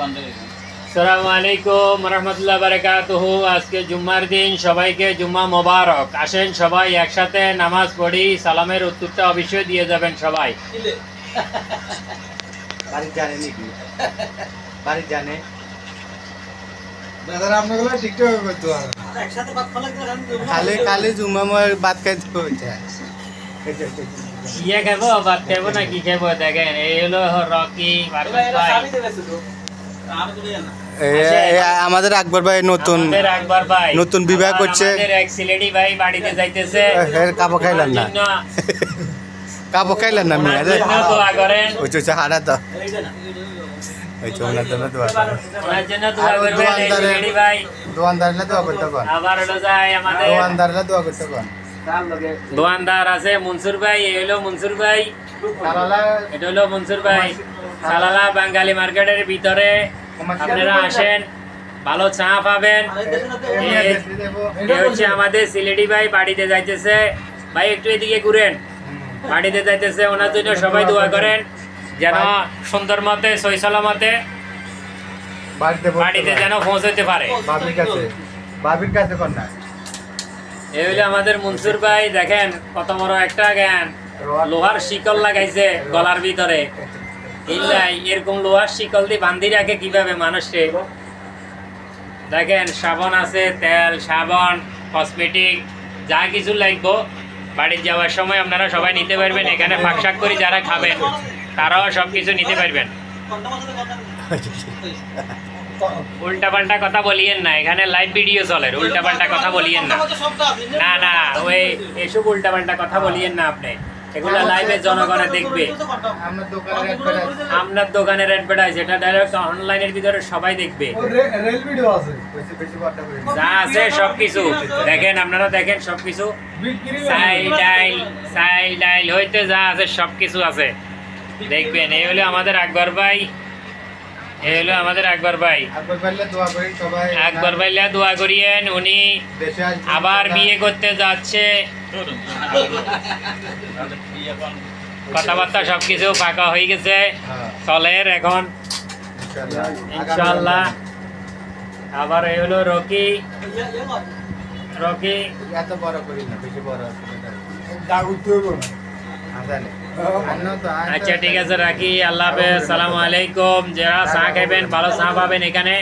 আসসালামু আলাইকুম রহমতুল্লাহ বারাকাতুহু। আজকে জুম্মার দিন, সবাইকে জুম্মা মোবারক। আসেন সবাই একসাথে নামাজ পড়ি, সালামের উত্তরটা অবশ্যই দিয়ে যাবেন সবাই। বাড়ি জানে নাকি? বাড়ি জানে খালি খালি জুম্মাময় ভাত খাইতে হয়েছে। ইয়ে খাবো, ভাত খাবো না কি খাবো? দেখেন, এই হলো রকি আমাদের আকবর ভাই নতুন আকবর ভাই নতুন বিবাহ করছে। এক সিলেটি ভাই বাড়িতে যাইতেছে। কাপড় খাইলেন না, কাপড় খাইলেন না মিয়া রে। দোয়া করেন, ওইটা হারা তো ওইটা ওনার জন্য দোয়া করেন। ওনার জন্য দোয়া করবেন। এই সিলেটি ভাই দোয়ানদারলে দোয়া করতে পারেন। আবার হলো যায় আমাদের দোয়ানদারলে দোয়া করতে পারেন। দোয়ানদার আছে মনসুর ভাই। এই হলো মনসুর ভাই, এটা হলো মনসুর ভাই। সালালা বাঙালি মার্কেটের ভিতরে আপনারা আসেন, ভালো চা পাবেন। এই হচ্ছে আমাদের সিলেটি ভাই, বাড়িতে যাইতেছে। ভাই একটু এদিকে ঘুরেন, বাড়িতে যাইতেছে। ওনার জন্য সবাই দোয়া করেন যেন সুন্দর মতে সহি সালামতে বাড়িতে যেন পৌঁছাতে পারে। বাবির কাছে কোন না। এই হলো আমাদের মনসুর ভাই। দেখেন কত বড় একটা জ্ঞান, লোহার শিকল লাগাইছে গলার ভিতরে। এরকম লোহার শিকল দিয়ে বান্ধি রাখে কিভাবে মানুষকে? দেখেন, সাবান আছে, তেল, সাবান, কসমেটিক, যা কিছু লাগবো বাড়ির যাওয়ার সময় আপনারা সবাই নিতে পারবেন। এখানে ফাঁকশাক করে যারা খাবেন তারাও সব কিছু নিতে পারবেন। উল্টা পাল্টা কথা বলিয়েন না, এখানে লাইভ ভিডিও চলে। উল্টা পাল্টা কথা বলিয়েন না, না না, ওই এসব উল্টা পাল্টা কথা বলিয়েন না। আপনি এগুলো লাইভে জনগণে দেখবে। আপনার দোকানের অ্যাডভার্টাইজ, এটা ডাইরেক্ট অনলাইনের ভিতরে সবাই দেখবে। যা আছে সবকিছু দেখেন, আপনারা দেখেন সবকিছু। সাইল ডাইল হইতে যা আছে সবকিছু আছে, দেখবেন। এই হলো আমাদের আকবর ভাই, এই হলো আমাদের আকবর ভাই। আকবর ভাইলা দোয়া করিয়েন, উনি আবার বিয়ে করতে যাচ্ছে। কথাবার্তা সবকিছু পাকা হয়ে গেছে, চলের এখন ইনশাআল্লাহ। আবার এই হলো রকি। রকি এত বড় করি না, বেশি বড় আচ্ছা, ঠিক আছে, রাখি। আল্লাহ হাফেজ, সালামু আলাইকুম। যারা চা খাইবেন, ভালো চা পাবেন এখানে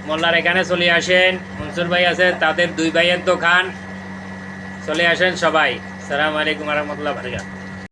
মোল্লার এখানে চলে আসেন। মনসুর ভাই আছে, তাদের দুই ভাইয়ের দোকান। চলে আসেন সবাই। সালামু আলাইকুম রহমতুল্লাহ বারাকাতুহু।